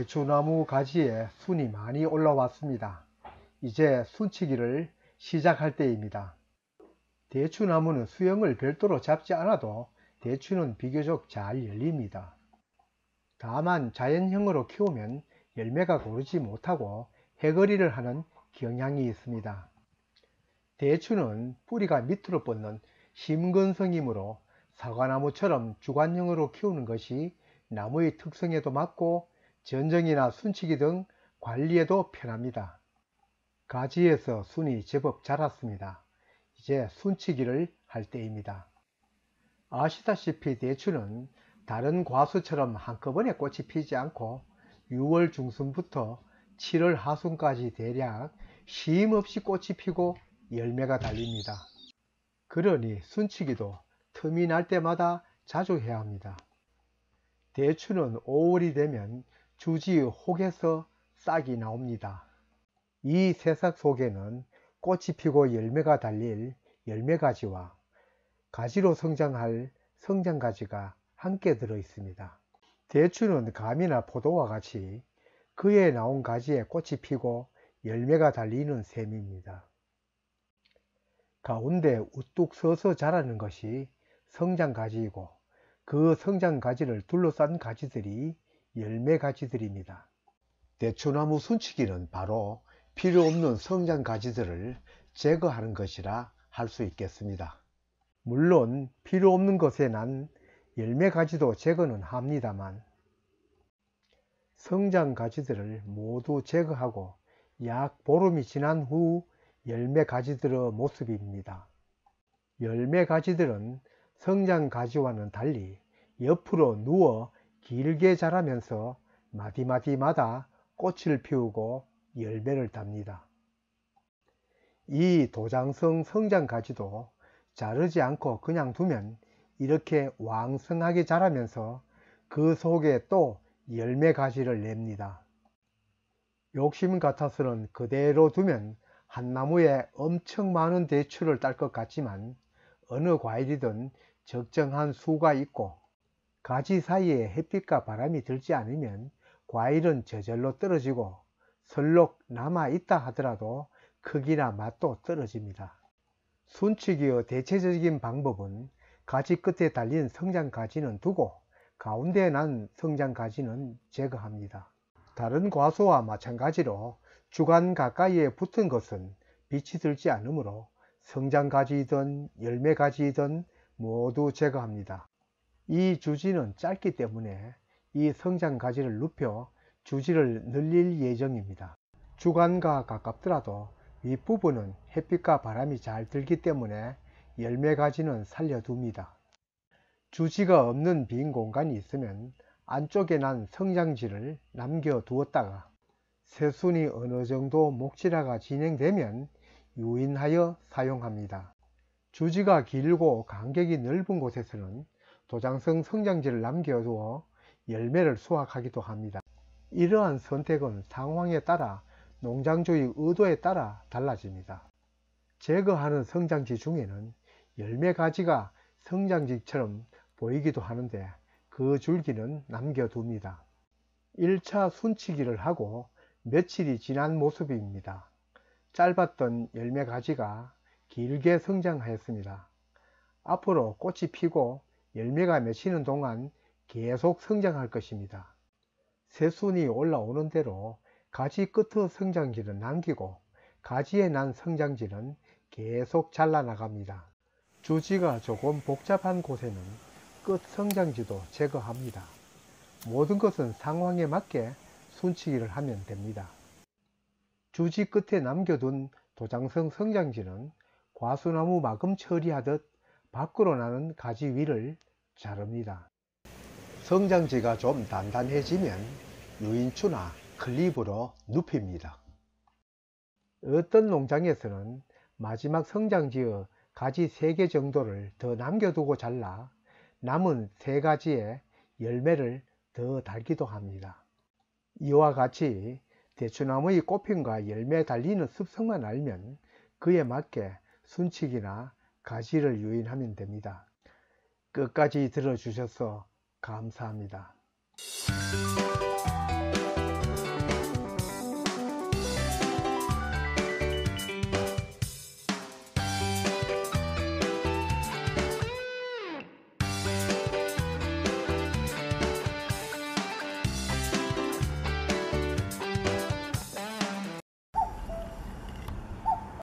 대추나무 가지에 순이 많이 올라왔습니다. 이제 순치기를 시작할 때입니다. 대추나무는 수영을 별도로 잡지 않아도 대추는 비교적 잘 열립니다. 다만 자연형으로 키우면 열매가 고르지 못하고 해거리를 하는 경향이 있습니다. 대추는 뿌리가 밑으로 뻗는 심근성이므로 사과나무처럼 주관형으로 키우는 것이 나무의 특성에도 맞고 전정이나 순치기 등 관리에도 편합니다. 가지에서 순이 제법 자랐습니다. 이제 순치기를 할 때입니다. 아시다시피 대추는 다른 과수처럼 한꺼번에 꽃이 피지 않고 6월 중순부터 7월 하순까지 대략 쉼없이 꽃이 피고 열매가 달립니다. 그러니 순치기도 틈이 날 때마다 자주 해야 합니다. 대추는 5월이 되면 주지의 혹에서 싹이 나옵니다. 이 새싹 속에는 꽃이 피고 열매가 달릴 열매가지와 가지로 성장할 성장가지가 함께 들어 있습니다. 대추는 감이나 포도와 같이 그에 나온 가지에 꽃이 피고 열매가 달리는 셈입니다. 가운데 우뚝 서서 자라는 것이 성장가지이고 그 성장가지를 둘러싼 가지들이 열매가지들입니다. 대추나무 순치기는 바로 필요 없는 성장가지들을 제거하는 것이라 할 수 있겠습니다. 물론 필요 없는 것에 난 열매가지도 제거는 합니다만 성장가지들을 모두 제거하고 약 보름이 지난 후 열매가지들의 모습입니다. 열매가지들은 성장가지와는 달리 옆으로 누워 길게 자라면서 마디마디마다 꽃을 피우고 열매를 답니다. 이 도장성 성장가지도 자르지 않고 그냥 두면 이렇게 왕성하게 자라면서 그 속에 또 열매가지를 냅니다. 욕심 같아서는 그대로 두면 한 나무에 엄청 많은 대추를 딸 것 같지만 어느 과일이든 적정한 수가 있고 가지 사이에 햇빛과 바람이 들지 않으면 과일은 저절로 떨어지고 설록 남아 있다 하더라도 크기나 맛도 떨어집니다. 순치기의 대체적인 방법은 가지 끝에 달린 성장가지는 두고 가운데에 난 성장가지는 제거합니다. 다른 과수와 마찬가지로 주간 가까이에 붙은 것은 빛이 들지 않으므로 성장가지이든 열매가지이든 모두 제거합니다. 이 주지는 짧기 때문에 이 성장가지를 눕혀 주지를 늘릴 예정입니다. 주간과 가깝더라도 윗부분은 햇빛과 바람이 잘 들기 때문에 열매가지는 살려둡니다. 주지가 없는 빈 공간이 있으면 안쪽에 난 성장지를 남겨두었다가 새순이 어느 정도 목질화가 진행되면 유인하여 사용합니다. 주지가 길고 간격이 넓은 곳에서는 도장성 성장지를 남겨두어 열매를 수확하기도 합니다. 이러한 선택은 상황에 따라 농장주의 의도에 따라 달라집니다. 제거하는 성장지 중에는 열매가지가 성장지처럼 보이기도 하는데 그 줄기는 남겨둡니다. 1차 순치기를 하고 며칠이 지난 모습입니다. 짧았던 열매가지가 길게 성장하였습니다. 앞으로 꽃이 피고 열매가 맺히는 동안 계속 성장할 것입니다. 새순이 올라오는 대로 가지 끝의 성장지는 남기고 가지에 난 성장지는 계속 잘라나갑니다. 주지가 조금 복잡한 곳에는 끝 성장지도 제거합니다. 모든 것은 상황에 맞게 순치기를 하면 됩니다. 주지 끝에 남겨둔 도장성 성장지는 과수나무 마금 처리하듯 밖으로 나는 가지 위를 자릅니다. 성장지가 좀 단단해지면 유인추나 클립으로 눕힙니다. 어떤 농장에서는 마지막 성장지의 가지 3개 정도를 더 남겨두고 잘라 남은 3가지에 열매를 더 달기도 합니다. 이와 같이 대추나무의 꽃핀과 열매 달리는 습성만 알면 그에 맞게 순치기나 가지를 유인하면 됩니다. 끝까지 들어주셔서 감사합니다.